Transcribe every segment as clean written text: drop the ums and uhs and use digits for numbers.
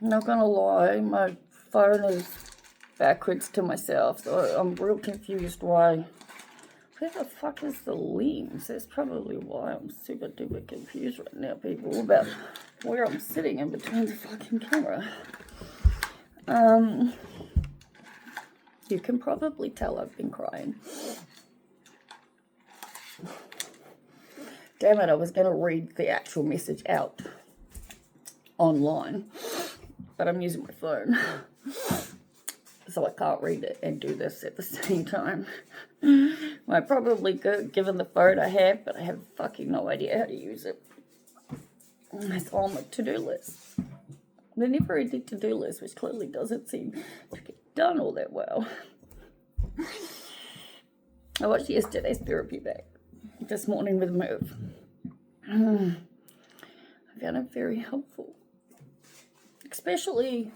Not gonna lie, my phone is backwards to myself, so I'm real confused why. Where the fuck is the lens? That's probably why I'm super duper confused right now, people, about where I'm sitting in between the fucking camera. You can probably tell I've been crying. Damn it, I was going to read the actual message out online, but I'm using my phone, so I can't read it and do this at the same time. I probably could, given the phone I have, but I have fucking no idea how to use it. It's on my to-do list. The never-ending to-do list, which clearly doesn't seem to get done all that well. I watched yesterday's therapy back this morning with Merv. I found it very helpful, especially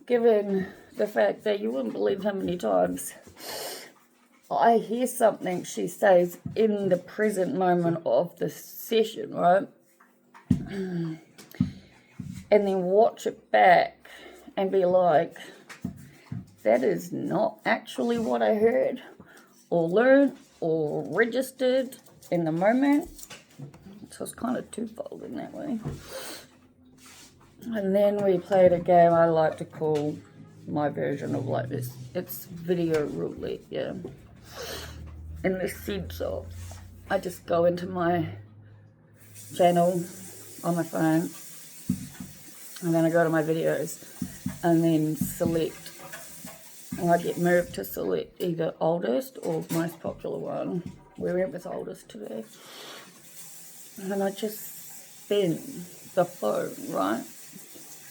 given the fact that you wouldn't believe how many times I hear something she says in the present moment of the session, right? And then watch it back and be like, that is not actually what I heard or learned or registered in the moment. So it's kind of twofold in that way. And then we played a game I like to call my version of like this. It's video roulette, yeah. In the sense of, I just go into my channel on my phone, and then I go to my videos, and then select, and I get moved to select either oldest or most popular one. We went with oldest today. And then I just spin the phone, right?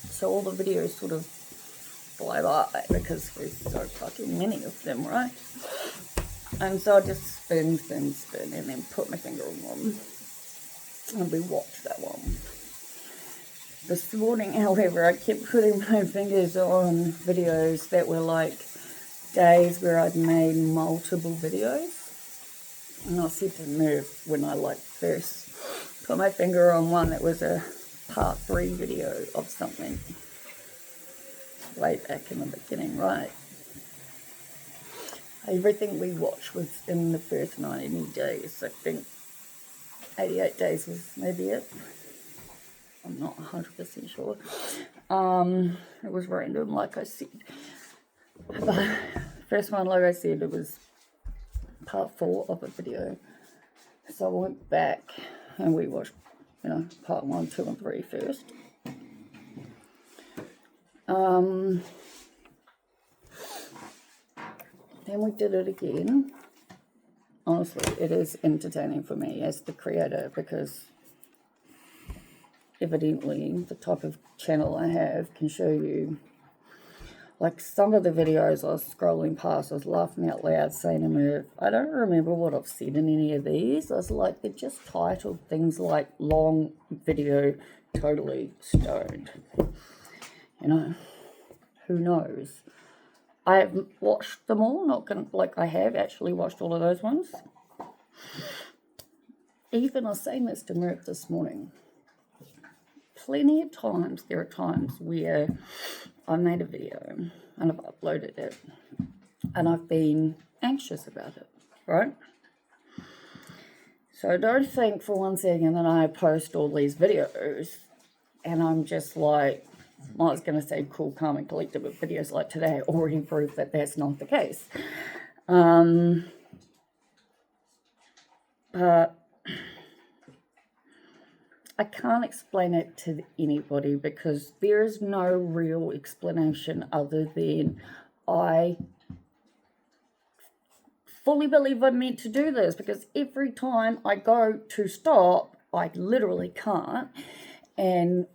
So all the videos sort of fly by because there's so fucking many of them, right? And so I just spin, and then put my finger on one. And we watch that one. This morning, however, I kept putting my fingers on videos that were like days where I'd made multiple videos. And I said to Merv when I like first put my finger on one that was a part 3 video of something way back in the beginning, right? Everything we watched was in the first 90 days. I think 88 days was maybe it. I'm not 100% sure. It was random, like I said. But first one, like I said, it was part 4 of a video. So I went back and we watched, part 1, 2, and 3 first. Then we did it again. Honestly, it is entertaining for me as the creator because evidently the type of channel I have can show you, like some of the videos I was scrolling past, I was laughing out loud saying to Merv, I don't remember what I've said in any of these. I was like, they're just titled things like long video totally stoned. Who knows? I have watched them all, I have actually watched all of those ones. Even I was saying this to Merv this morning. Plenty of times, there are times where I made a video and I've uploaded it and I've been anxious about it, right? So don't think for one second that I post all these videos and I'm just like, I was going to say cool, calm, and collected, but videos like today already prove that that's not the case. But I can't explain it to anybody because there is no real explanation other than I fully believe I'm meant to do this because every time I go to stop, I literally can't. And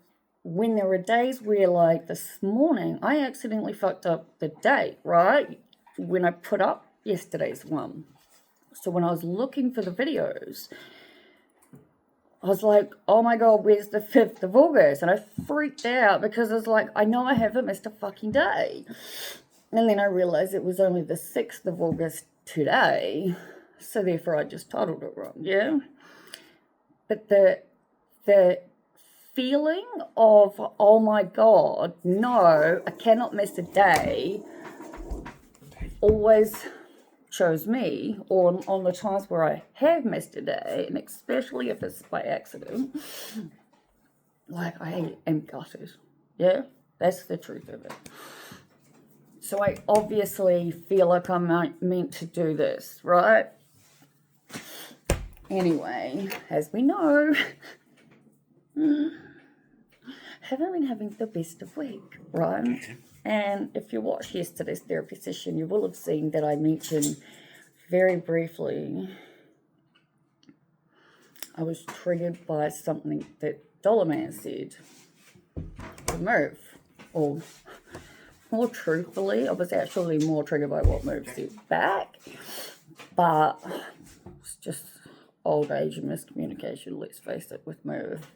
when there were days where, like this morning, I accidentally fucked up the date, right? When I put up yesterday's one. So when I was looking for the videos, I was like, oh my God, where's the 5th of August? And I freaked out because I was like, I know I haven't missed a fucking day. And then I realized it was only the 6th of August today. So therefore I just titled it wrong, yeah? But the feeling of, oh my God, no, I cannot miss a day, always chose me, or on the times where I have missed a day, and especially if it's by accident, like I am gutted. Yeah, that's the truth of it. So I obviously feel like I'm meant to do this, right? Anyway, as we know, haven't been having the best of week, right? And if you watched yesterday's therapy session, you will have seen that I mentioned very briefly I was triggered by something that Dollar Man said to Merv. Or more truthfully, I was actually more triggered by what Merv said back. But it's just old age and miscommunication, let's face it, with Merv.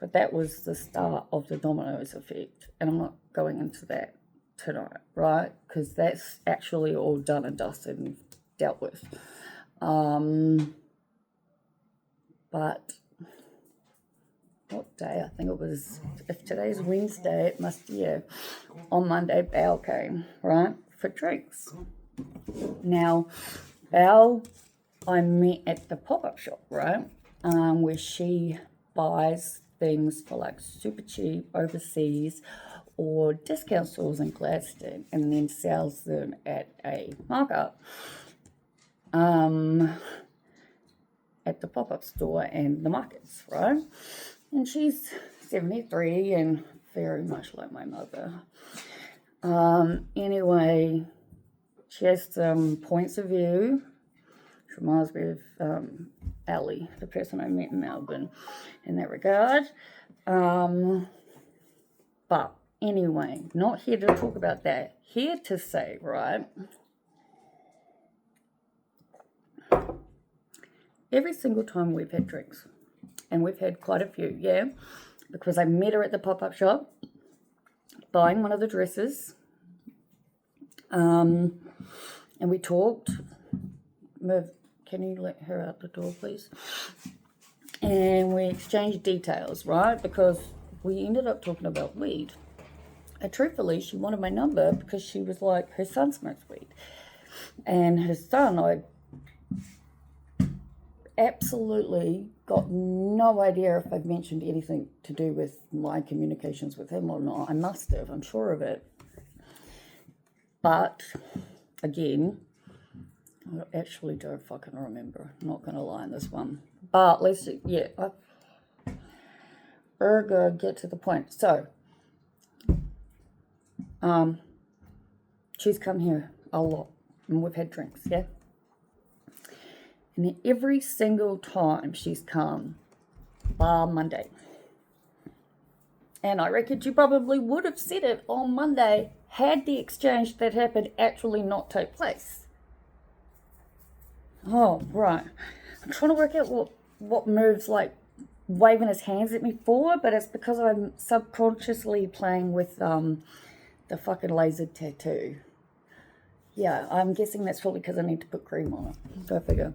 But that was the start of the dominoes effect. And I'm not going into that tonight, right? Because that's actually all done and dusted and dealt with. But what day? I think it was, if today's Wednesday, it must be, on Monday, Bel came, right, for drinks. Now, Bel, I met at the pop-up shop, right, where she buys things for like super cheap overseas or discount stores in Gladstone and then sells them at a markup at the pop-up store and the markets, right? And she's 73 and very much like my mother. Anyway, she has some points of view. She reminds me of Ali, the person I met in Melbourne, in that regard. But anyway, not here to talk about that. Here to say, right, every single time we've had drinks, and we've had quite a few, yeah, because I met her at the pop-up shop, buying one of the dresses, and we talked. Merv, can you let her out the door, please? And we exchanged details, right, because we ended up talking about weed. And truthfully, she wanted my number because she was like, her son smokes weed. And her son, I absolutely got no idea if I've mentioned anything to do with my communications with him or not. I must have, I'm sure of it. But, again, I actually don't fucking remember. I'm not going to lie on this one. But let's see, yeah. We're get to the point. So, she's come here a lot. And we've had drinks, yeah? And every single time she's come, bar Monday. And I reckon she probably would have said it on Monday had the exchange that happened actually not take place. Oh, right. I'm trying to work out what Merv's like waving his hands at me for, but it's because I'm subconsciously playing with the fucking laser tattoo. Yeah, I'm guessing that's probably because I need to put cream on it. Go figure.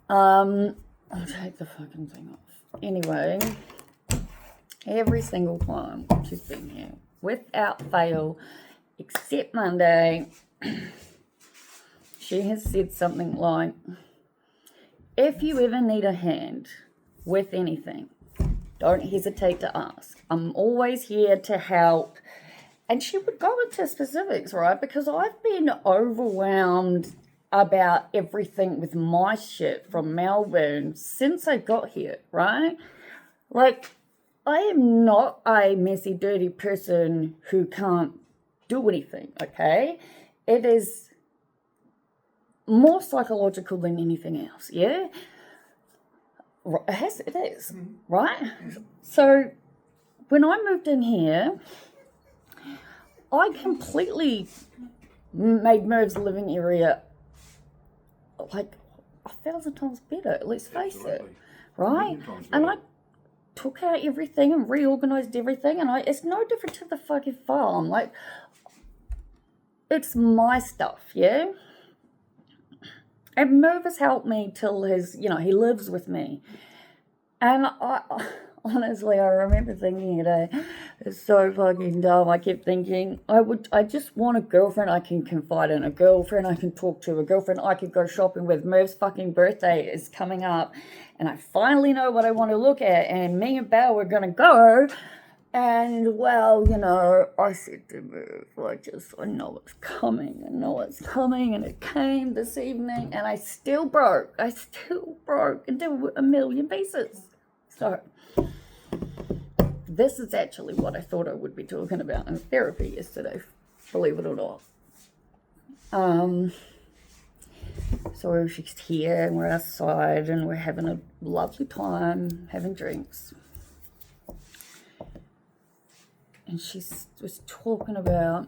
I'll take the fucking thing off. Anyway, every single time she's been here, without fail, except Monday, she has said something like, if you ever need a hand with anything, don't hesitate to ask. I'm always here to help. And she would go into specifics, right? Because I've been overwhelmed about everything with my shit from Melbourne since I got here, right? Like, I am not a messy, dirty person who can't do anything, okay? It is more psychological than anything else, yeah? It is, right? So, when I moved in here, I completely made Merv's living area like 1,000 times better, let's face it, right? And I took out everything and reorganized everything, and it's no different to the fucking farm. Like, it's my stuff, yeah? And Merv has helped me till he lives with me. And honestly, I remember thinking today, it's so fucking dumb. I kept thinking, I just want a girlfriend I can confide in, a girlfriend I can talk to, a girlfriend I could go shopping with. Merv's fucking birthday is coming up, and I finally know what I want to look at, and me and Belle were going to go. And, well, I said to Merv, I know it's coming, and it came this evening, and I still broke into a million pieces. So, this is actually what I thought I would be talking about in therapy yesterday, believe it or not. So she's here, and we're outside, and we're having a lovely time, having drinks. And she was talking about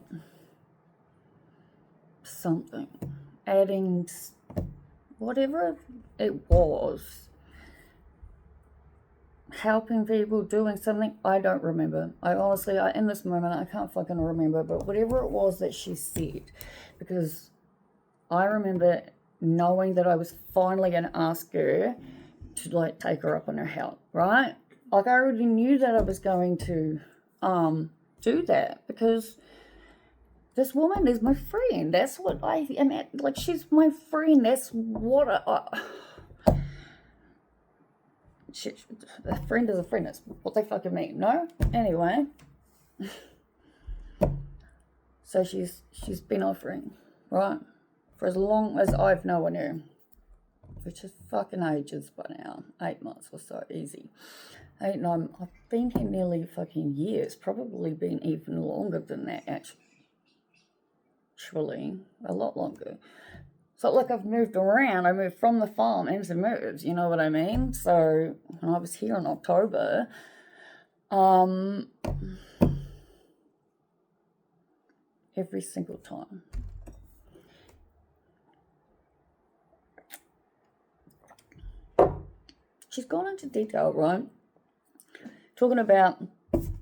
something, adding whatever it was, helping people, doing something. I don't remember. I honestly, in this moment, I can't fucking remember, but whatever it was that she said, because I remember knowing that I was finally going to ask her to, take her up on her help, right? I already knew that I was going to do that, because this woman is my friend. That's what I am at. She's my friend. That's what a friend is a friend. That's what they fucking mean. No? Anyway. So she's been offering, right? For as long as I've known her, which is fucking ages by now. 8 months or so, easy. 8, 9, I've been here nearly fucking years, probably been even longer than that, actually, a lot longer. So, I've moved around. I moved from the farm into Merv's, you know what I mean? So, when I was here in October, every single time. She's gone into detail, right? Talking about,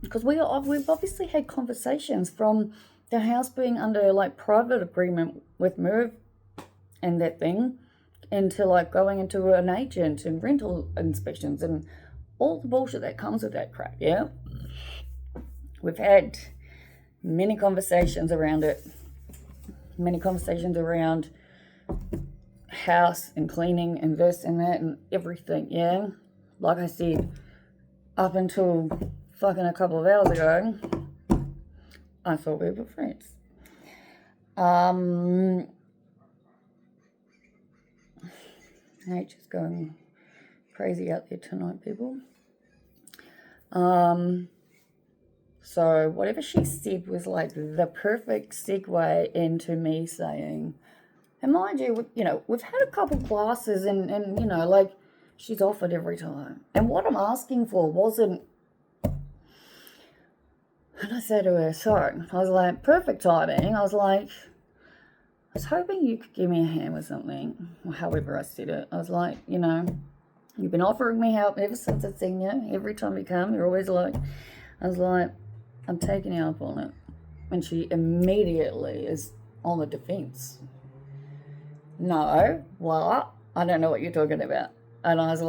because we've obviously had conversations from the house being under private agreement with Merv and that thing, into going into an agent and rental inspections and all the bullshit that comes with that crap. Yeah, we've had many conversations around it, many conversations around house and cleaning and this and that and everything. Yeah, like I said, up until fucking a couple of hours ago, I thought we were friends. Nature's going crazy out there tonight, people. So whatever she said was the perfect segue into me saying, and mind you, we've had a couple classes and she's offered every time. And what I'm asking for wasn't, and I said to her, sorry, I was perfect timing. I was hoping you could give me a hand with something, or however I said it. I was you've been offering me help ever since I've seen you. Every time you come, you're always I'm taking you up on it. And she immediately is on the defense. No, what? I don't know what you're talking about. And I was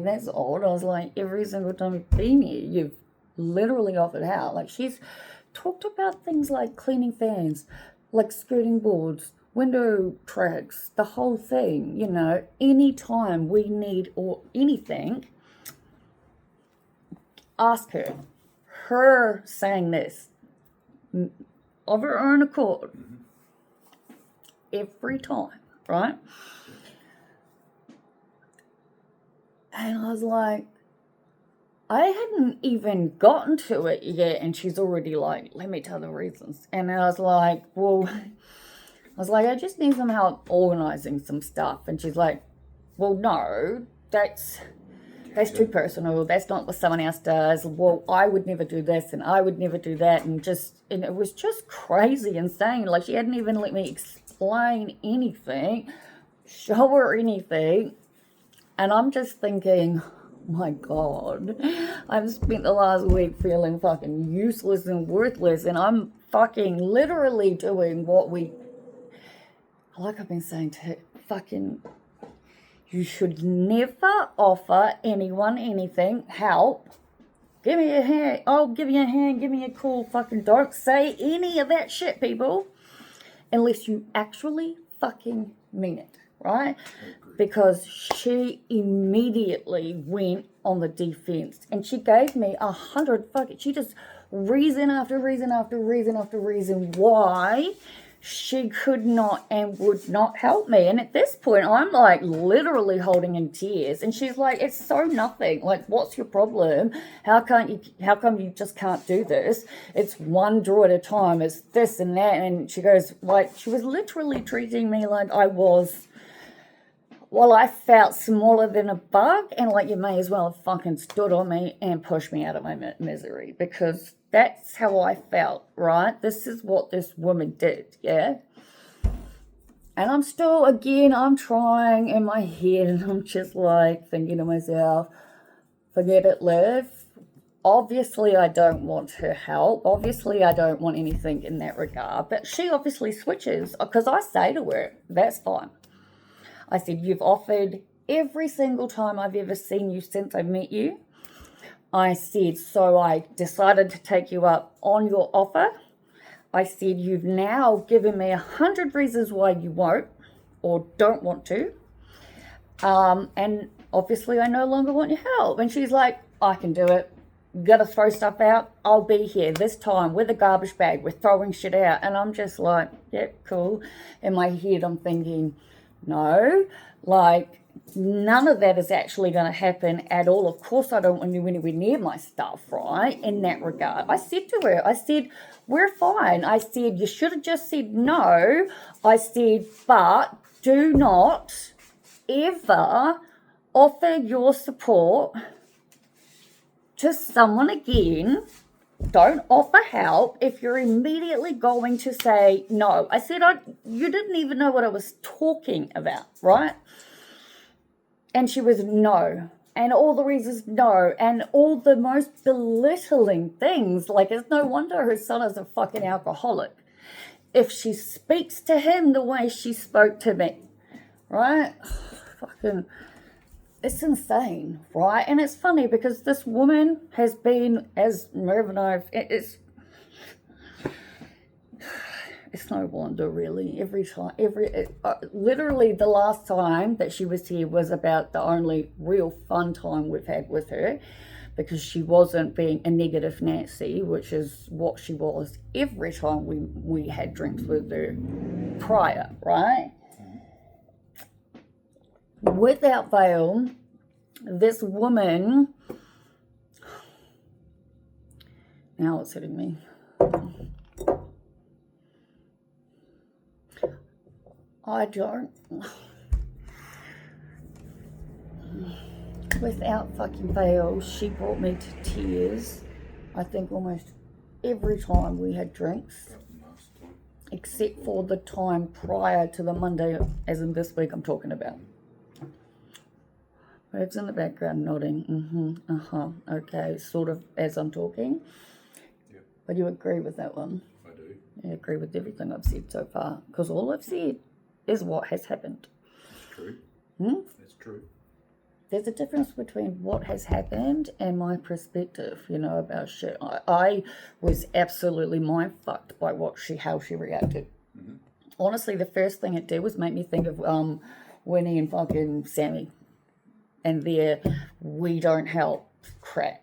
that's odd. I was every single time you've been here, you've literally offered help. She's talked about things like cleaning fans, skirting boards, window tracks, the whole thing, anytime we need or anything, ask her. Her saying this of her own accord every time, right? And I was I hadn't even gotten to it yet, and she's already let me tell the reasons. And I was I just need some help organizing some stuff. And she's well, no, that's too personal. That's not what someone else does. Well, I would never do this, and I would never do that. And it was just crazy, insane. She hadn't even let me explain anything, show her anything. And I'm just thinking, my God, I've spent the last week feeling fucking useless and worthless, and I'm fucking literally doing what we like I've been saying to fucking, you should never offer anyone anything, help. Give me a hand, I'll give you a hand, give me a call, fucking don't say any of that shit, people. Unless you actually fucking mean it, right? Because she immediately went on the defense and she gave me 100 fucking, she just reason after reason after reason after reason why she could not and would not help me. And at this point, I'm like literally holding in tears. And she's like, it's so nothing. Like, what's your problem? How come you just can't do this? It's one draw at a time. It's this and that. And she goes, like, she was literally treating me like I was, well, I felt smaller than a bug. And like, you may as well have fucking stood on me and pushed me out of my misery, because that's how I felt, right? This is what this woman did, yeah? And I'm still, again, I'm trying in my head, and I'm just like thinking to myself, forget it, Liv. Obviously, I don't want her help. Obviously, I don't want anything in that regard. But she obviously switches, because I say to her, that's fine. I said, you've offered every single time I've ever seen you since I met you. I said, so I decided to take you up on your offer. I said, you've now given me 100 reasons why you won't or don't want to. And obviously I no longer want your help. And she's like, I can do it. Gotta throw stuff out. I'll be here this time with a garbage bag. We're throwing shit out. And I'm just like, yep, cool. In my head, I'm thinking, no, like, none of that is actually going to happen at all. Of course, I don't want you anywhere near my stuff, right? In that regard, I said to her, I said, we're fine. I said, you should have just said no. I said, but do not ever offer your support to someone again. Don't offer help if you're immediately going to say no. I said, you didn't even know what I was talking about, right? And she was no. And all the reasons no. And all the most belittling things. Like, it's no wonder her son is a fucking alcoholic if she speaks to him the way she spoke to me, right? Fucking, it's insane, right? And it's funny because this woman has been, as Merv and I, it's no wonder, really. Every time, literally the last time that she was here was about the only real fun time we've had with her, because she wasn't being a negative Nancy, which is what she was every time we had drinks with her prior, right? Without veil, this woman, now it's hitting me. I don't, without fucking veil, she brought me to tears, I think almost every time we had drinks, except for the time prior to the Monday, as in this week I'm talking about. It's in the background nodding, okay, sort of as I'm talking. Yep. But you agree with that one? I do. I agree with everything I've said so far, because all I've said is what has happened. That's true. That's true. There's a difference between what has happened and my perspective, about shit. I was absolutely mind-fucked by how she reacted. Mm-hmm. Honestly, the first thing it did was make me think of Winnie and fucking Sammy. And their we don't help crap.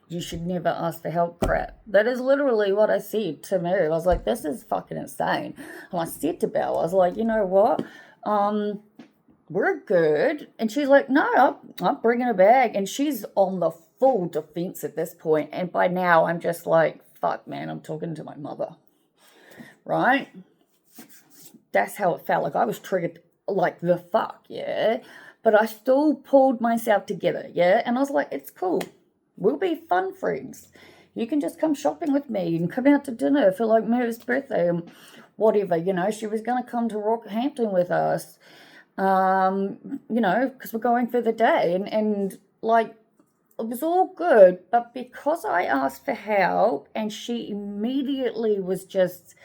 You should never ask for help crap. That is literally what I said to Mary. I was like, this is fucking insane. And I said to Belle, I was like, you know what? We're good. And she's like, no, I'm bringing a bag. And she's on the full defense at this point. And by now, I'm just like, fuck, man, I'm talking to my mother. Right? That's how it felt. Like I was triggered like the fuck, yeah? But I still pulled myself together, yeah? And I was like, it's cool. We'll be fun friends. You can just come shopping with me and come out to dinner for like Merv's birthday and whatever, She was going to come to Rockhampton with us, because we're going for the day. And like, it was all good. But because I asked for help and she immediately was just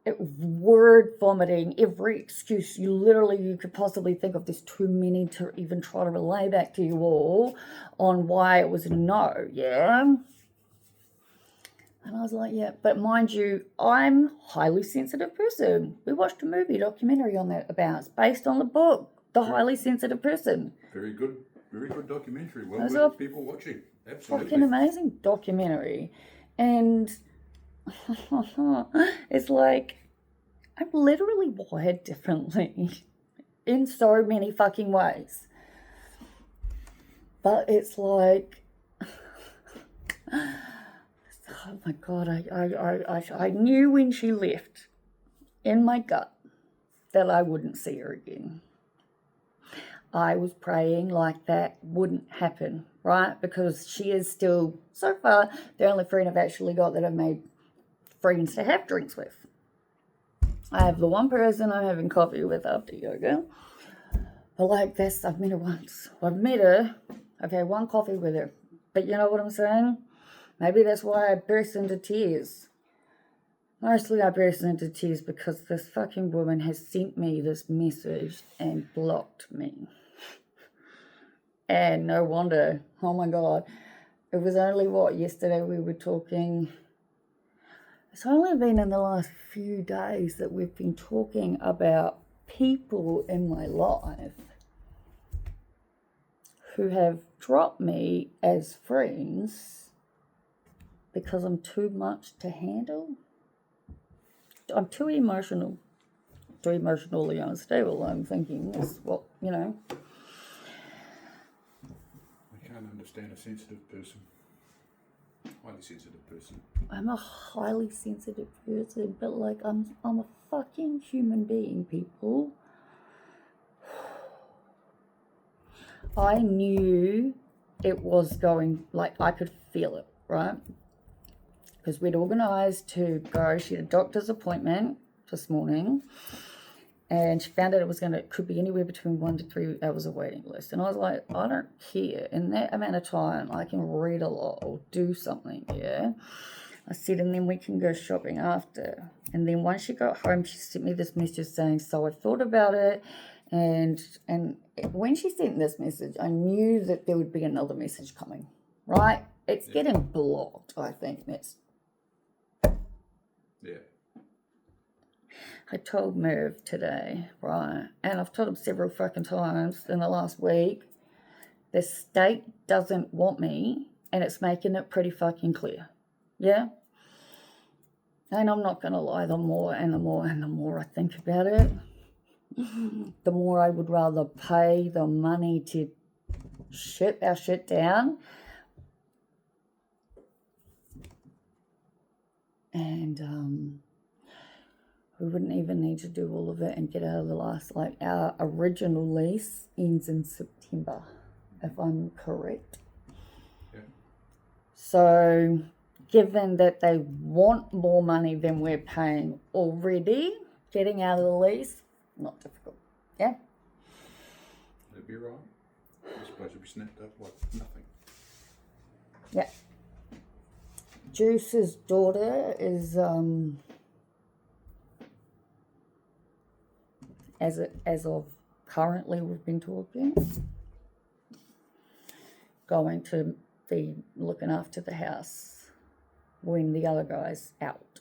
word vomiting, every excuse you could possibly think of. There's too many to even try to relay back to you all on why it was a no, yeah? And I was like, yeah, but mind you, I'm a highly sensitive person. We watched a documentary on that about, it's based on the book, The Highly Sensitive Person. Very good documentary. Well worth people watching. Absolutely. Fucking amazing documentary. And it's like, I'm literally wired differently in so many fucking ways. But it's like, oh my God, I knew when she left in my gut that I wouldn't see her again. I was praying like that wouldn't happen, right? Because she is still, so far, the only friend I've actually got that I've made friends to have drinks with. I have the one person I'm having coffee with after yoga. But like this, I've met her once. I've had one coffee with her. But you know what I'm saying? Maybe that's why I burst into tears. Mostly I burst into tears because this fucking woman has sent me this message and blocked me. And no wonder, oh my God. It was only, yesterday we were talking. It's only been in the last few days that we've been talking about people in my life who have dropped me as friends because I'm too much to handle. I'm too emotionally unstable, I'm thinking, is what, you know. I can't understand a sensitive person. Highly sensitive person. I'm a highly sensitive person, but like I'm a fucking human being, people. I knew it was going, like I could feel it, right? Because we'd organised to go. She had a doctor's appointment this morning, and she found out it could be anywhere between 1 to 3 hours of waiting list. And I was like, I don't care. In that amount of time, I can read a lot or do something, yeah? I said, and then we can go shopping after. And then once she got home, she sent me this message saying, so I thought about it. And when she sent this message, I knew that there would be another message coming, right? It's getting blocked, I think. Yeah. I told Merv today, right, and I've told him several fucking times in the last week, the state doesn't want me, and it's making it pretty fucking clear, yeah? And I'm not going to lie, the more I think about it, the more I would rather pay the money to ship our shit down and we wouldn't even need to do all of it and get out of the last, like our original lease ends in September, if I'm correct. Yeah. So given that they want more money than we're paying already, getting out of the lease, not difficult. Yeah? That'd be right. I suppose it'd be snapped up like nothing. Yeah. Juice's daughter is as of currently we've been talking, going to be looking after the house when the other guy's out.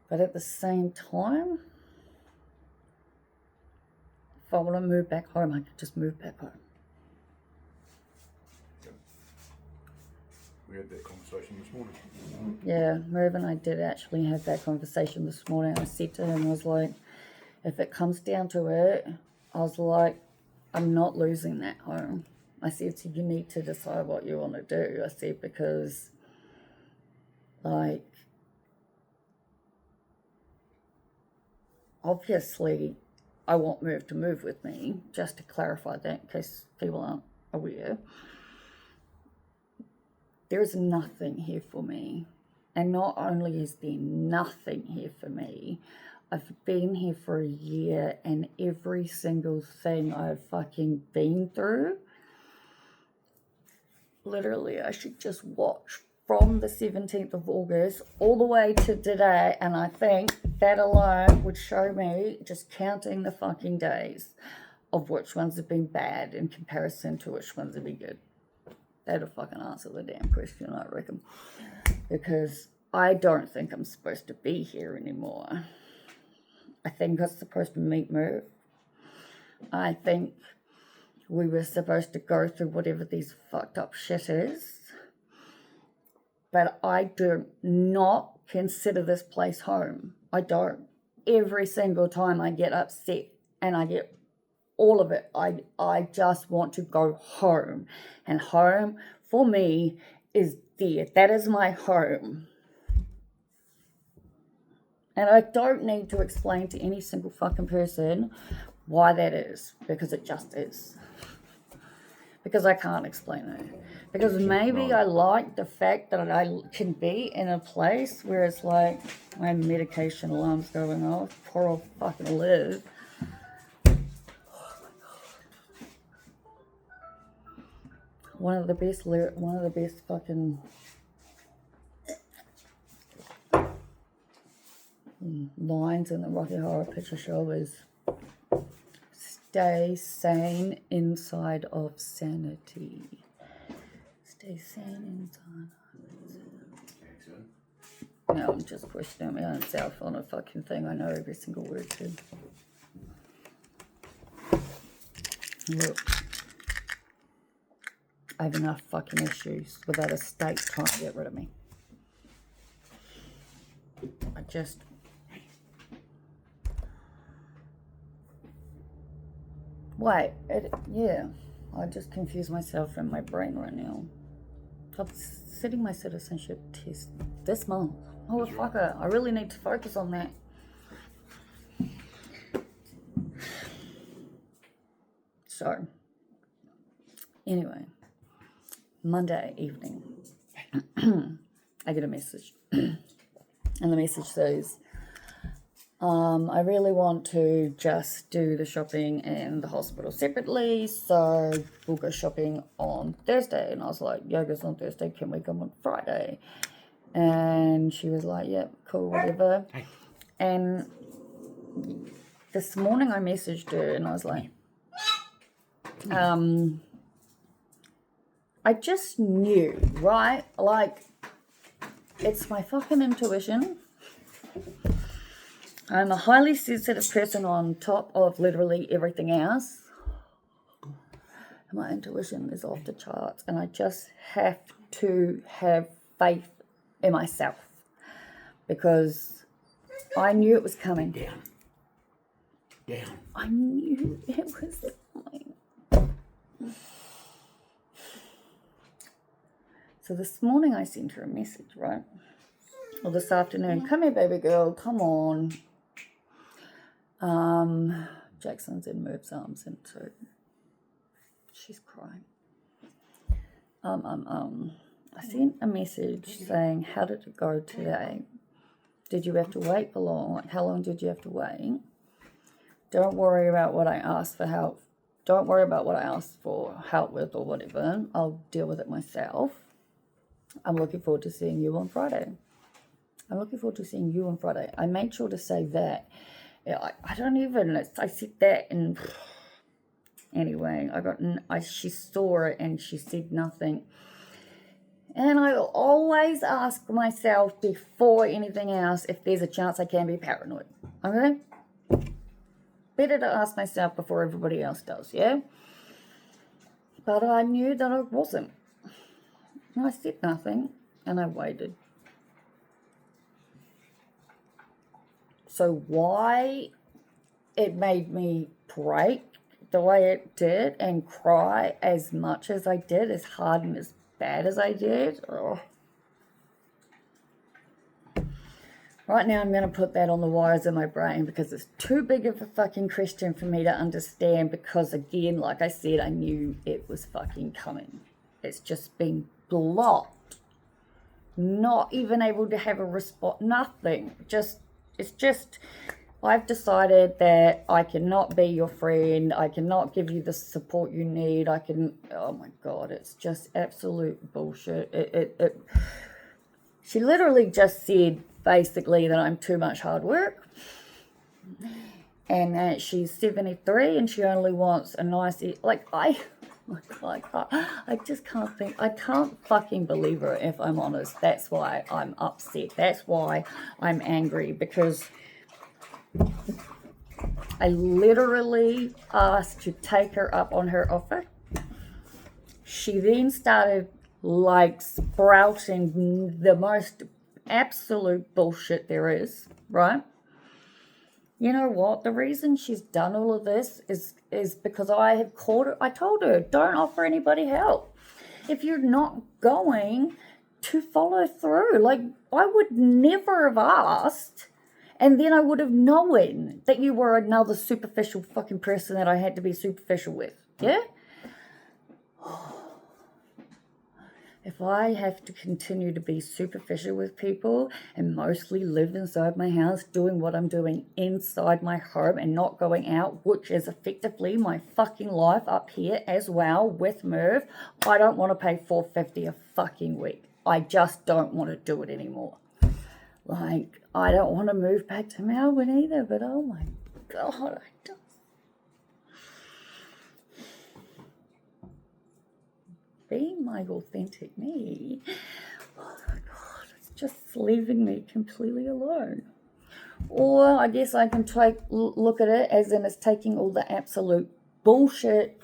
But at the same time, if I want to move back home, I could just move back home. We had that conversation this morning. Yeah, Merv and I did actually have that conversation this morning. I said to him, I was like, if it comes down to it, I was like, I'm not losing that home. I said, so you need to decide what you want to do. I said, because, like, obviously, I want Merv to move with me, just to clarify that in case people aren't aware. There is nothing here for me. And not only is there nothing here for me, I've been here for a year and every single thing I've fucking been through, literally I should just watch from the 17th of August all the way to today, and I think that alone would show me, just counting the fucking days, of which ones have been bad in comparison to which ones have been good. That'll fucking answer the damn question, I reckon. Because I don't think I'm supposed to be here anymore. I think I'm supposed to meet Merv. I think we were supposed to go through whatever these fucked up shit is. But I do not consider this place home. I don't. Every single time I get upset and I get all of it, I just want to go home. And home, for me, is there. That is my home. And I don't need to explain to any single fucking person why that is. Because it just is. Because I can't explain it. Because maybe I like the fact that I can be in a place where it's like my medication alarm's going off. Poor old fucking Liv. One of the best fucking lines in the Rocky Horror Picture Show is, stay sane inside of sanity. Stay sane inside of sanity. No, I'm just questioning my own self on a fucking thing. I know every single word to. Look. I have enough fucking issues without a state trying to get rid of me. I just... Wait, yeah. I just confuse myself in my brain right now. I'm sitting my citizenship test this month. Motherfucker, I really need to focus on that. So, anyway, Monday evening, I get a message. And the message says, I really want to just do the shopping and the hospital separately, so we'll go shopping on Thursday. And I was like, yoga's on Thursday, can we come on Friday? And she was like, yep, cool, whatever. And this morning I messaged her and I was like, I just knew, right? Like, it's my fucking intuition. I'm a highly sensitive person on top of literally everything else. My intuition is off the charts, and I just have to have faith in myself because I knew it was coming. Down. I knew it was coming. So this morning I sent her a message, right? Or this afternoon, come here, baby girl, come on. Jackson's in Merv's arms, and so she's crying. I sent a message saying, how did it go today? Did you have to wait for long? Like, how long did you have to wait? Don't worry about what I asked for help. Don't worry about what I asked for help with or whatever. I'll deal with it myself. I'm looking forward to seeing you on Friday. I made sure to say that. I don't even, I said that and anyway, she saw it and she said nothing. And I will always ask myself before anything else if there's a chance I can be paranoid. Okay? Better to ask myself before everybody else does, yeah? But I knew that I wasn't. And I said nothing and I waited. So why it made me break the way it did and cry as much as I did, as hard and as bad as I did. Oh. Right now I'm going to put that on the wires in my brain because it's too big of a fucking question for me to understand because, again, like I said, I knew it was fucking coming. It's just been blocked. Not even able to have a response. Nothing. It's just, I've decided that I cannot be your friend. I cannot give you the support you need. Oh my God, it's just absolute bullshit. She literally just said basically that I'm too much hard work and that she's 73 and she only wants a nice, I just can't think, I can't fucking believe her, if I'm honest. That's why I'm upset. That's why I'm angry, because I literally asked to take her up on her offer. She then started sprouting the most absolute bullshit there is, right? You know what? The reason she's done all of this is because I have called her. I told her, don't offer anybody help if you're not going to follow through. I would never have asked, and then I would have known that you were another superficial fucking person that I had to be superficial with. Yeah? If I have to continue to be superficial with people and mostly live inside my house doing what I'm doing inside my home and not going out, which is effectively my fucking life up here as well with Merv, I don't want to pay $4.50 a fucking week. I just don't want to do it anymore. I don't want to move back to Melbourne either, but oh my God, I don't. Being my authentic me, oh my God, it's just leaving me completely alone. Or I guess I can look at it as in it's taking all the absolute bullshit,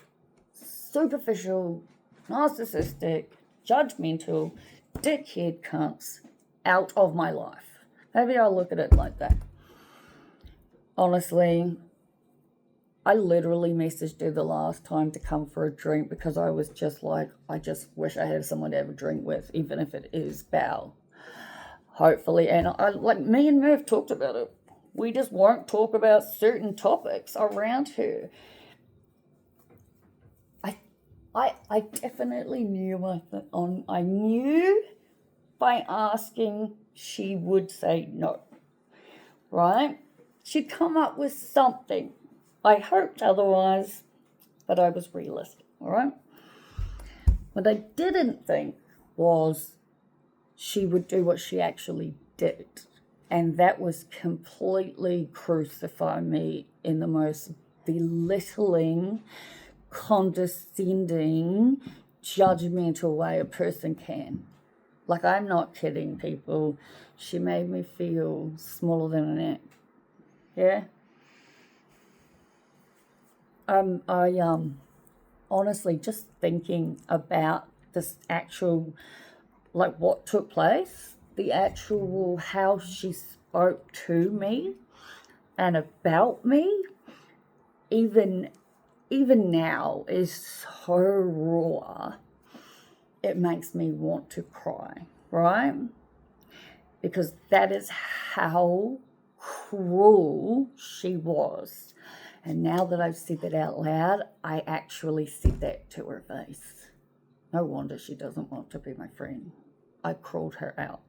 superficial, narcissistic, judgmental, dickhead cunts out of my life. Maybe I'll look at it like that. Honestly, I literally messaged her the last time to come for a drink because I was just like, I just wish I had someone to have a drink with, even if it is Bel. Hopefully, and me and Merv talked about it. We just won't talk about certain topics around her. I definitely knew I knew by asking she would say no, right? She'd come up with something. I hoped otherwise, but I was realistic, all right? What I didn't think was she would do what she actually did, and that was completely crucify me in the most belittling, condescending, judgmental way a person can. I'm not kidding, people. She made me feel smaller than an ant. Yeah? I honestly just thinking about this actual, what took place, the actual how she spoke to me and about me, even now is so raw. It makes me want to cry, right? Because that is how cruel she was. And now that I've said that out loud, I actually said that to her face. No wonder she doesn't want to be my friend. I crawled her out.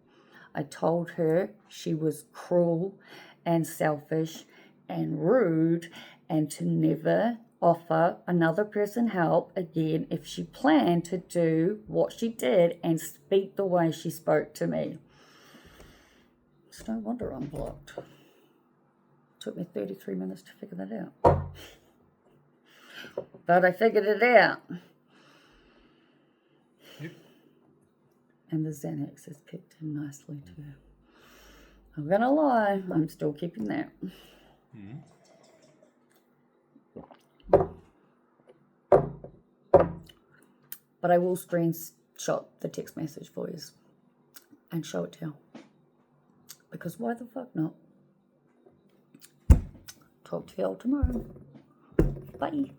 I told her she was cruel and selfish and rude and to never offer another person help again if she planned to do what she did and speak the way she spoke to me. It's no wonder I'm blocked. Took me 33 minutes to figure that out. But I figured it out. Yep. And the Xanax has kicked in nicely too. I'm gonna lie, I'm still keeping that. Mm-hmm. But I will screenshot the text message for you and show it to you. Because why the fuck not? Talk to you all tomorrow. Bye.